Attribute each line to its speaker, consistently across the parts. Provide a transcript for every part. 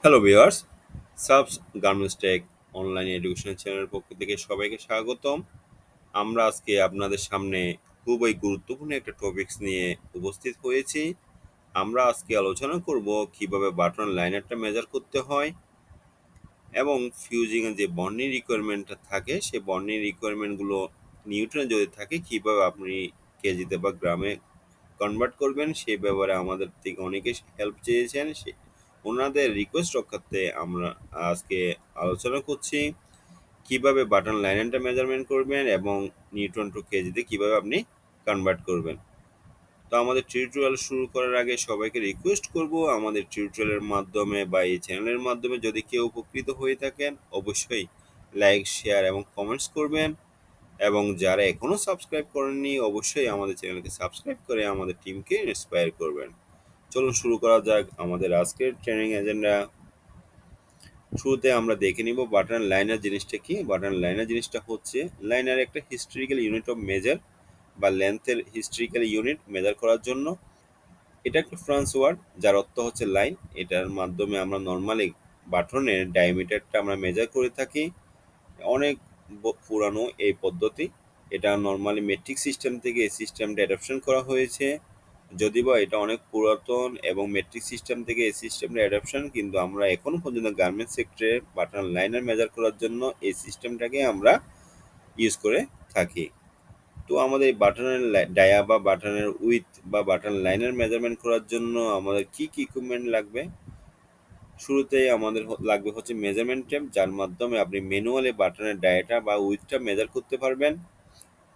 Speaker 1: Hello viewers, সাবস garments tech online education চ্যানেলের পক্ষ থেকে সবাইকে স্বাগতম। আমরা আজকে আপনাদের সামনে খুবই গুরুত্বপূর্ণ একটা টপিকস নিয়ে উপস্থিত হয়েছি। আমরা আজকে আলোচনা করব কিভাবে বাটন লাইনারটা মেজার করতে হয় এবং ফিউজিংয়ের যে বর্নিং রিকোয়ারমেন্টটা থাকে সেই বর্নিং রিকোয়ারমেন্টগুলো নিউটনে যদি থাকে কিভাবে আপনি কেজিতে বা গ্রামে কনভার্ট করবেন সেই ব্যাপারে আমাদের থেকে অনেকে হেল্প চেয়েছেন। ওনাদের রিকোয়েস্ট রক্ষার্থে আমরা আজকে আলোচনা করছি কিভাবে বাটন লাইনটা মেজারমেন্ট করবেন এবং নিউটন টু কেজিতে কিভাবে আপনি কনভার্ট করবেন। তো আমাদের টিউটোরিয়াল শুরু করার আগে সবাইকে রিকোয়েস্ট করব আমাদের টিউটোরিয়ালের মাধ্যমে বা এই চ্যানেলের মাধ্যমে যদি কেউ উপকৃত হয়ে থাকেন অবশ্যই লাইক শেয়ার এবং কমেন্টস করবেন এবং যারা এখনও সাবস্ক্রাইব করেননি অবশ্যই আমাদের চ্যানেলকে সাবস্ক্রাইব করে আমাদের টিমকে ইন্সপায়ার করবেন। চলুন শুরু করা যাক আমাদের আজকের ট্রেনিং এজেন্ডা। শুরুতে আমরা দেখে নিব বাটন লাইনার জিনিসটা কি। বাটন লাইনার জিনিসটা হচ্ছে লাইনার একটা হিস্ট্রিক্যাল ইউনিট অফ মেজার বা লেন্থের হিস্ট্রিক্যাল ইউনিট মেজার করার জন্য। এটা একটা ফ্রান্স ওয়ার্ড যার অর্থ হচ্ছে লাইন। এটার মাধ্যমে আমরা নর্মালি বাটনের ডায়ামিটারটা আমরা মেজার করে থাকি। অনেক পুরানো এই পদ্ধতি। এটা নর্মালি মেট্রিক সিস্টেম থেকে এই সিস্টেমটা অ্যাডাপশন করা হয়েছে। যদিও এটা অনেক পুরাতন এবং মেট্রিক সিস্টেম থেকে এই সিস্টেমটা অ্যাডাপশন, কিন্তু আমরা এখনো পর্যন্ত গার্মেন্টস সেক্টরে বাটন লাইনার মেজার করার জন্য এই সিস্টেমটাকে আমরা ইউজ করে থাকি। তো আমাদের এই বাটনের ডায়া বা বাটনের উইথ বা বাটন লাইনার মেজারমেন্ট করার জন্য আমাদের কি কি ইকুইপমেন্ট লাগবে। শুরুতেই আমাদের লাগবে হচ্ছে মেজারমেন্ট টেপ, যার মাধ্যমে আপনি ম্যানুয়ালি বাটনের ডায়াটা বা উইথটা মেজার করতে পারবেন।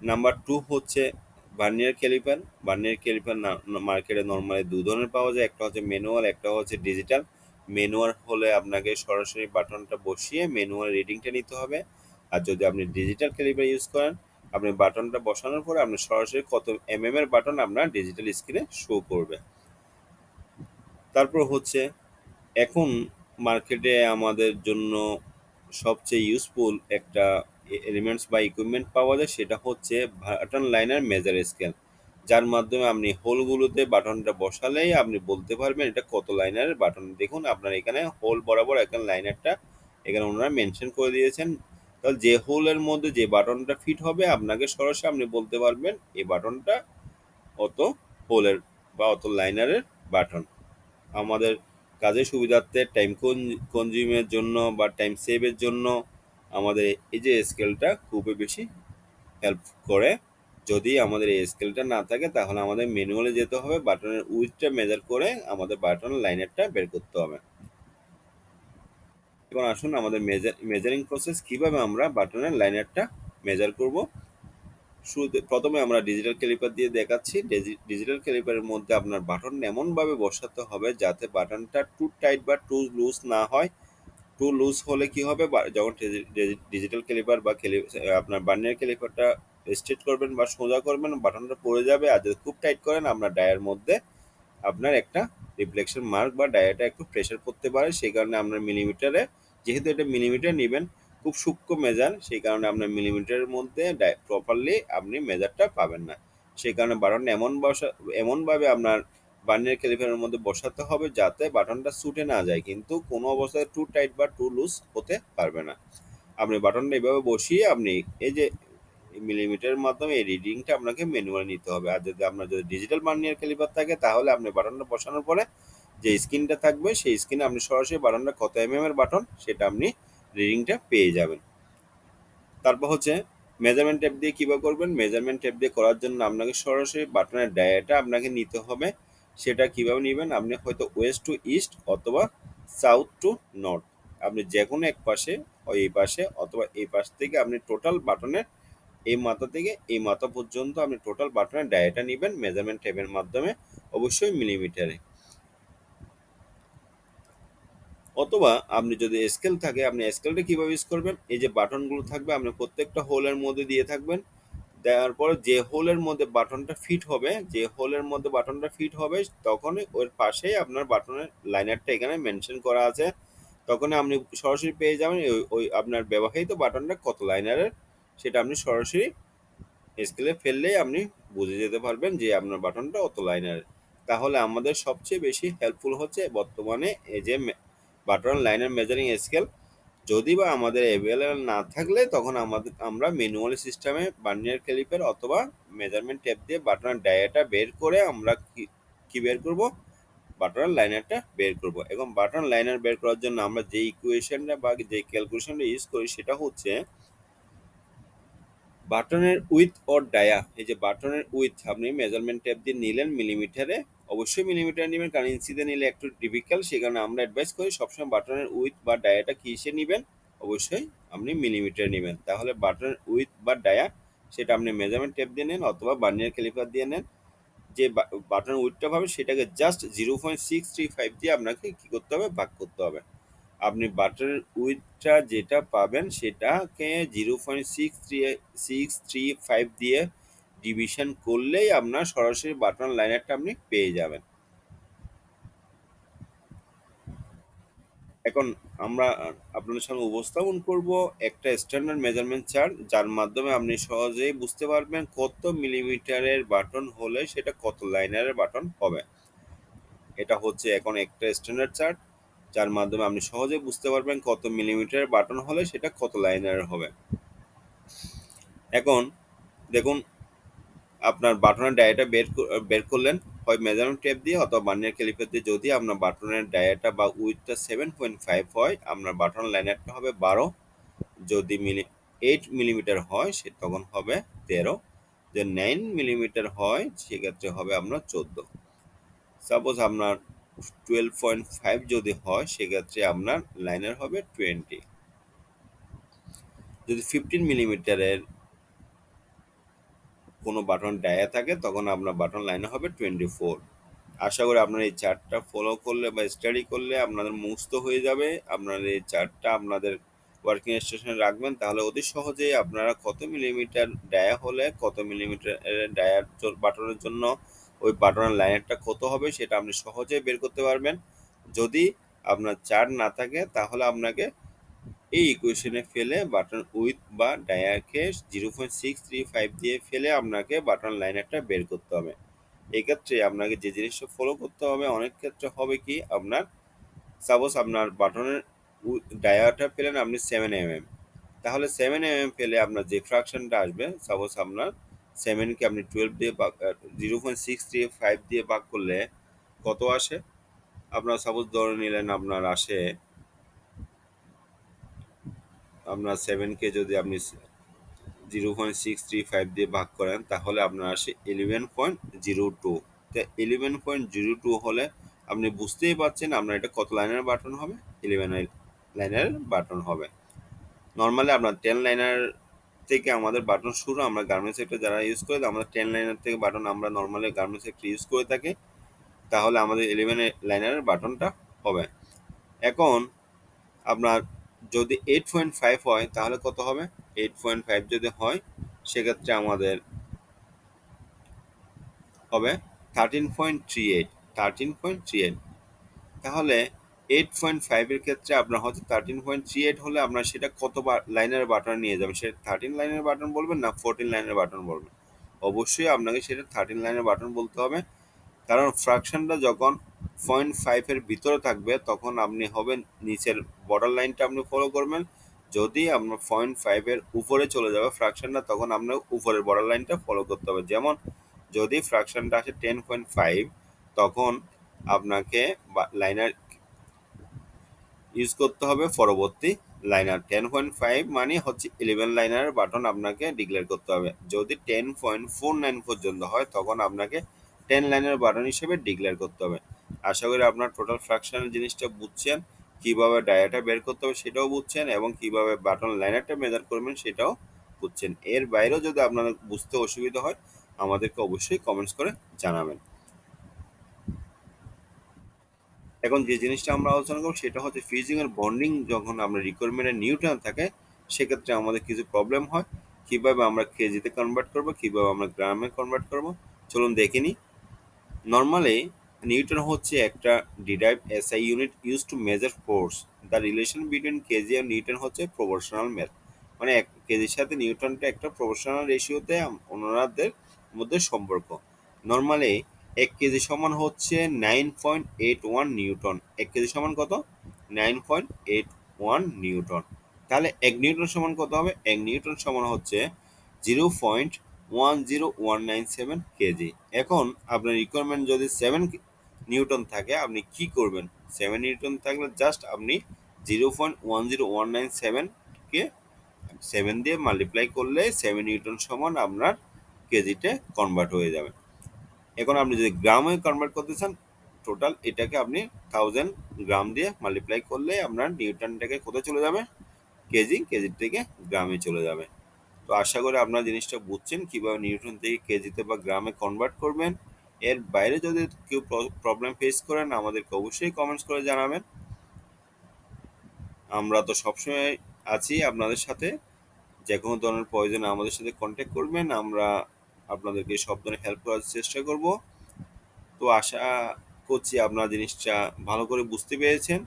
Speaker 1: নাম্বার টু হচ্ছে ভার্নিয়ার ক্যালিপার। ভার্নিয়ার ক্যালিপার মার্কেটে নর্মালি দু ধরনের পাওয়া যায়, একটা হচ্ছে ম্যানুয়াল, একটা হচ্ছে ডিজিটাল। ম্যানুয়াল হলে আপনাকে সরাসরি বাটনটা বসিয়ে ম্যানুয়াল রিডিংটা নিতে হবে, আর যদি আপনি ডিজিটাল ক্যালিপার ইউজ করেন আপনি বাটনটা বসানোর পরে আপনি সরাসরি কত এর বাটন আপনার ডিজিটাল স্ক্রিনে শো করবে। তারপর হচ্ছে এখন মার্কেটে আমাদের জন্য সবচেয়ে ইউজফুল একটা এলিমেন্টস বা ইকুইপমেন্ট পাওয়া যায়, সেটা হচ্ছে বাটন লাইনার মেজার স্কেল, যার মাধ্যমে আপনি হোলগুলোতে বাটনটা বসালেই আপনি বলতে পারবেন এটা কত লাইনারের বাটন। দেখুন আপনার এখানে হোল বরাবর এখন লাইনারটা এখানে ওনারা মেনশন করে দিয়েছেন। তাহলে যে হোলের মধ্যে যে বাটনটা ফিট হবে আপনাকে সরাসরি আপনি বলতে পারবেন এই বাটনটা অত হোলের বা অত লাইনারের বাটন। আমাদের কাজের সুবিধার্থে টাইম কনজিউমের জন্য বা টাইম সেভের জন্য আমাদের এই যে স্কেলটা খুবই বেশি হেল্প করে। যদি আমাদের এই স্কেলটা না থাকে তাহলে আমাদের ম্যানুয়ালি যেতে হবে, বাটনের উইথটা মেজার করে আমাদের বাটনের লাইনারটা বের করতে হবে। এখন আসুন আমাদের মেজারিং প্রসেস কিভাবে আমরা বাটনের লাইনারটা মেজার করব। শুরুতে প্রথমে আমরা ডিজিটাল ক্যালিপার দিয়ে দেখাচ্ছি। ডিজিটাল ক্যালিপারের মধ্যে আপনার বাটন এমনভাবে বসাতে হবে যাতে বাটনটা টু টাইট বা টু লুজ না হয়। টু লুজ হলে কি হবে, যখন ডিজিটাল ক্যালিপার বা আপনার বার্নিয়ার ক্যালিপারটা স্ট্রেট করবেন বা সোজা করবেন বাটনটা পড়ে যাবে, আর যদি খুব টাইট করেন আপনার ডায়ার মধ্যে আপনার একটা রিফ্লেকশন মার্ক বা ডায়াটা একটু প্রেশার পড়তে পারে। সেই কারণে আপনার মিলিমিটারে, যেহেতু এটা মিলিমিটার নেবেন খুব সূক্ষ্ম মেজার, সেই কারণে আপনার মিলিমিটারের মধ্যে প্রপারলি আপনি মেজারটা পাবেন না। সেই কারণে বাটনটা এমনভাবে আপনার বার্নিয়ার ক্যালিপারের মধ্যে বসাতে হবে যাতে বাটনটা ছুটে না যায়, কিন্তু কোনো অবস্থায় টু টাইট বা টু লুজ হতে পারবে না। আপনি বাটনটা এইভাবে বসিয়ে আপনি এই যে মিলিমিটারের মাধ্যমে এই রিডিংটা আপনাকে ম্যানুয়ালি নিতে হবে। আর যদি আপনার যদি ডিজিটাল ভার্নিয়ার ক্যালিপার থাকে তাহলে আপনি বাটনটা বসানোর পরে যে স্ক্রিনটা থাকবে সেই স্ক্রিনে আপনি সরাসরি বাটনটা কত এর বাটন সেটা আপনি রিডিংটা পেয়ে যাবেন। তারপর হচ্ছে মেজারমেন্ট টেপ দিয়ে কীভাবে করবেন। মেজারমেন্ট টেপ দিয়ে করার জন্য আপনাকে সরাসরি বাটনের ডায়াটা আপনাকে নিতে হবে। সেটা কিভাবে নেবেন, আপনি হয়তো ওয়েস্ট টু ইস্ট অথবা সাউথ টু নর্থ, আপনি যে কোনো এক পাশে এই পাশে অথবা এই পাশ থেকে আপনি টোটাল বাটনের এই মাথা থেকে এই মাথা পর্যন্ত আপনি টোটাল বাটনের ডায়াটা নেবেন মেজারমেন্ট টেপের মাধ্যমে, অবশ্যই মিলিমিটারে। অথবা আপনি যদি স্কেল থাকে আপনি স্কেলটা কীভাবে ইউজ করবেন, এই যে বাটনগুলো থাকবে আপনি প্রত্যেকটা হোলের মধ্যে দিয়ে থাকবেন। দেওয়ার পরে যে হোলের মধ্যে বাটনটা ফিট হবে, যে হোলের মধ্যে বাটনটা ফিট হবে তখনই ওর পাশেই আপনার বাটনের লাইনারটা এখানে মেনশন করা আছে। তখনই আপনি সরাসরি পেয়ে যাবেন ওই ওই আপনার ব্যবহৃত বাটনটা কত লাইনারের, সেটা আপনি সরাসরি স্কেলে ফেললেই আপনি বুঝে যেতে পারবেন যে আপনার বাটনটা অত লাইনারের। তাহলে আমাদের সবচেয়ে বেশি হেল্পফুল হচ্ছে বর্তমানে এই যে বাটন লাইনের মেজারিং স্কেল যদি বা আমাদের অ্যাভেলেবল না থাকলে তখন আমরা ম্যানুয়াল সিস্টেমে ভার্নিয়ার ক্যালিপার অথবা মেজারমেন্ট টেপ দিয়ে বাটনের ডায়াটা বের করে আমরা কি বের করব, বাটন লাইনারটা বের করব। এবং বাটন লাইনার বের করার জন্য আমরা যে ইকুয়েশনটা বা যে ক্যালকুলেশনটা ইউজ করি সেটা হচ্ছে বাটনের উইথ অর ডায়া। এই যে বাটনের উইথ আপনি মেজারমেন্ট টেপ দিয়ে নিলেন মিলিমিটারে, অবশ্যই মিলিমিটার নেবেন, কারণ ইঞ্চিতে নিলে একটু ডিফিকাল্ট, সেই কারণে আমরা অ্যাডভাইস করি সবসময় বাটনের উইথ বা ডায়াটা কি হিসেবে নেবেন, অবশ্যই আপনি মিলিমিটার নেবেন। তাহলে বাটনের উইথ বা ডায়া সেটা আপনি মেজারমেন্ট টেপ দিয়ে নেন অথবা ভার্নিয়ার ক্যালিপার দিয়ে নেন। যে বাটনের উইথটা পাবেন সেটাকে জাস্ট 0.635 দিয়ে আপনাকে কি করতে হবে, ভাগ করতে হবে। আপনি বাটার উইথটা যেটা পাবেন সেটাকে 0.635 দিয়ে ডিভিশন করলেই আপনার সরাসরি বাটন লাইনারটা আপনি পেয়ে যাবেন। এখন আমরা আপনাদের সামনে উপস্থাপন করব একটা স্ট্যান্ডার্ড মেজারমেন্ট চার্ট, যার মাধ্যমে আপনি সহজেই বুঝতে পারবেন কত মিলিমিটারের বাটন হলে সেটা কত লাইনারের বাটন হবে। এটা হচ্ছে এখন একটা স্ট্যান্ডার্ড চার্ট, যার মাধ্যমে আপনি সহজে বুঝতে পারবেন কত মিলিমিটারের বাটন হলে সেটা কত লাইনারের হবে। এখন দেখুন, আপনার বাটনের ডায়াটা বের করলেন হয় মেজারমেন্ট টেপ দিয়ে অথবা ভার্নিয়ার ক্যালিপার দিয়ে। যদি আপনার বাটনের ডায়াটা বা উইথটা 7.5 হয়, আপনার বাটন লাইনারটা হবে 12। যদি 8 মিলিমিটার হয় সে তখন হবে 13। যে 9 মিলিমিটার হয় সেক্ষেত্রে হবে আপনার 14। সাপোজ আপনার 12.5 যদি হয় সেক্ষেত্রে আপনার লাইনার হবে 20। যদি 15 মিলিমিটারের কোনো বাটন ডায়া থাকে তখন আপনার বাটন লাইনে হবে 24। আশা করি আপনার এই চার্টটা ফলো করলে বা স্টাডি করলে আপনাদের মুখস্থ হয়ে যাবে। আপনার এই চার্টটা আপনাদের ওয়ার্কিং স্টেশনে রাখবেন, তাহলে অতি সহজেই আপনারা কত মিলিমিটার ডায়া হলে কত মিলিমিটার ডায়ার বাটনের জন্য ওই বাটনের লাইনটা কত হবে সেটা আপনি সহজেই বের করতে পারবেন। যদি আপনার চার্ট না থাকে তাহলে আপনাকে এই ইকুয়েশনে ফেলে বাটন উইথ বা ডায়াকে 0.635 দিয়ে ফেলে আপনাকে বাটন লাইনারটা বের করতে হবে। এক্ষেত্রে আপনাকে যে জিনিসটা ফলো করতে হবে, অনেক ক্ষেত্রে হবে কি আপনার সাপোজ আপনার বাটনের ডায়াটা পেলেন আপনি 7 mm, তাহলে 7 mm পেলে আপনার যে ফ্র্যাকশনটা আসবে, সাপোজ আপনার 7কে আপনি 12 দিয়ে 0.635 দিয়ে ভাগ করলে কত আসে, আপনার সাপোজ ধরে নিলেন আপনার আসে, আপনার 7কে যদি আপনি 0.635 দিয়ে ভাগ করেন তাহলে আপনার আসে 11.02। তো 11.02 হলে আপনি বুঝতেই পারছেন আপনার এটা কত লাইনের বাটন হবে, 11 লাইনের বাটন হবে। নর্মালি আপনার 10 লাইনার থেকে আমাদের বাটন শুরু, আমরা গার্মেন্টস সেক্টর যারা ইউজ করে আমরা 10 লাইনার থেকে বাটন আমরা নর্মালি গার্মেন্টস সেক্টর ইউজ করে থাকি, তাহলে আমাদের 11 লাইনারের বাটনটা হবে। এখন আপনার যদি 8.5 হয় তাহলে কত হবে, 8.5 যদি হয় সেক্ষেত্রে আমাদের হবে 13.38। 13.38 তাহলে 8.5 এর ক্ষেত্রে আপনার হচ্ছে 13.38 হলে আপনার সেটা কত লাইনের বাটন নিয়ে যাবেন, সেটা 13 লাইনের বাটন বলবেন না 14 লাইনের বাটন বলবেন। অবশ্যই আপনাকে সেটা 13 লাইনের বাটন বলতে হবে, কারণ ফ্র্যাকশনটা যখন 0.5 এর ভিতরে থাকবে তখন আপনি হবেন নিচের বর্ডার লাইনটা আপনি ফলো করবেন। যদি আপনার 0.5 এর উপরে চলে যাবে ফ্র্যাকশনটা তখন আপনার উপরের বর্ডার লাইনটা ফলো করতে হবে। যেমন যদি ফ্র্যাকশনটা আসে 10.5 তখন আপনাকে লাইনার ইউজ করতে হবে পরবর্তী লাইনার। 10.5 মানে হচ্ছে 11 লাইনার বাটন আপনাকে ডিক্লেয়ার করতে হবে। যদি 10.49 পর্যন্ত হয় তখন আপনাকে 10 লাইনার বাটন হিসেবে ডিক্লেয়ার করতে হবে। আশা করি আপনার টোটাল ফ্র্যাকশনাল জিনিসটা বুঝছেন, কিভাবে ডায়াটা বের করতে হবে সেটাও বুঝছেন এবং কিভাবে বাটন লাইনারটা মেজার করবেন সেটাও বুঝছেন। এর বাইরেও যদি আপনাদের বুঝতে অসুবিধা হয় আমাদেরকে অবশ্যই কমেন্টস করে জানাবেন। এখন যে জিনিসটা আমরা আলোচনা করব সেটা হচ্ছে ফিউজিং এর বন্ডিং যখন আমরা রিকোয়ারমেন্টের নিউটন থাকে সেক্ষেত্রে আমাদের কিছু প্রবলেম হয়, কিভাবে আমরা কেজিতে কনভার্ট করব, কিভাবে আমরা গ্রামে কনভার্ট করব, চলুন দেখে নিই। নর্মালি নিউটন হচ্ছে একটা derived SI unit use to measure force. The relation between KG আর নিউটন হচ্ছে প্রপোর্শনাল মেথ, মানে এক কেজির সাথে নিউটনটা একটা প্রপোর্শনাল রেশিওতে ওনাদের মধ্যে সম্পর্ক। নর্মালি 1 কেজি সমান হচ্ছে 9.81 নিউটন। 1 কেজি সমান কত, 9.81 নিউটন। তাহলে 1 নিউটন সমান কত হবে? 1 নিউটন সমান হচ্ছে 0.10197 কেজি। এখন আপনার রিকোয়ারমেন্ট যদি 7 নিউটন থাকে, আপনি কি করবেন? 7 নিউটন থাকলে জাস্ট আপনি 0.10197 কে 7 দিয়ে মাল্টিপ্লাই করলে 7 নিউটন সমান আপনার কেজিতে কনভার্ট হয়ে যাবে। এখন আপনি যদি গ্রামে কনভার্ট করতে চান, টোটাল এটাকে আপনি 1000 গ্রাম দিয়ে মাল্টিপ্লাই করলে আপনার নিউটনটাকে কোথায় চলে যাবে? কেজির থেকে গ্রামে চলে যাবে। তো আশা করি আপনারা জিনিসটা বুঝছেন কিভাবে নিউটন থেকে কেজিতে বা গ্রামে কনভার্ট করবেন। এর বাইরে যদি কেউ প্রবলেম ফেস করেন, আমাদেরকে অবশ্যই কমেন্টস করে জানাবেন। আমরা তো সবসময় আছি আপনাদের সাথে। যে কোনো ধরনের প্রয়োজনে আমাদের সাথে কন্ট্যাক্ট করবেন, আমরা আপনাদেরকে সব ধরনের হেল্প করার চেষ্টা করব। তো আশা করছি আপনারা জিনিসটা ভালো করে বুঝতে পেরেছেন।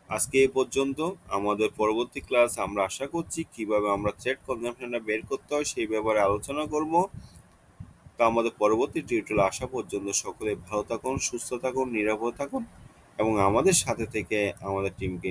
Speaker 1: আজকে এই পর্যন্ত। আমাদের পরবর্তী ক্লাস আমরা আশা করছি কিভাবে আমরা থ্রেড কনজাম্পশনটা বের করতে হয় সেই ব্যাপারে আলোচনা করব। তো আমাদের পরবর্তী টিউটোরিয়াল আসা পর্যন্ত সকলে ভালো থাকুন, সুস্থ থাকুন, নিরাপদ থাকুন এবং আমাদের সাথে থেকে আমাদের টিমকে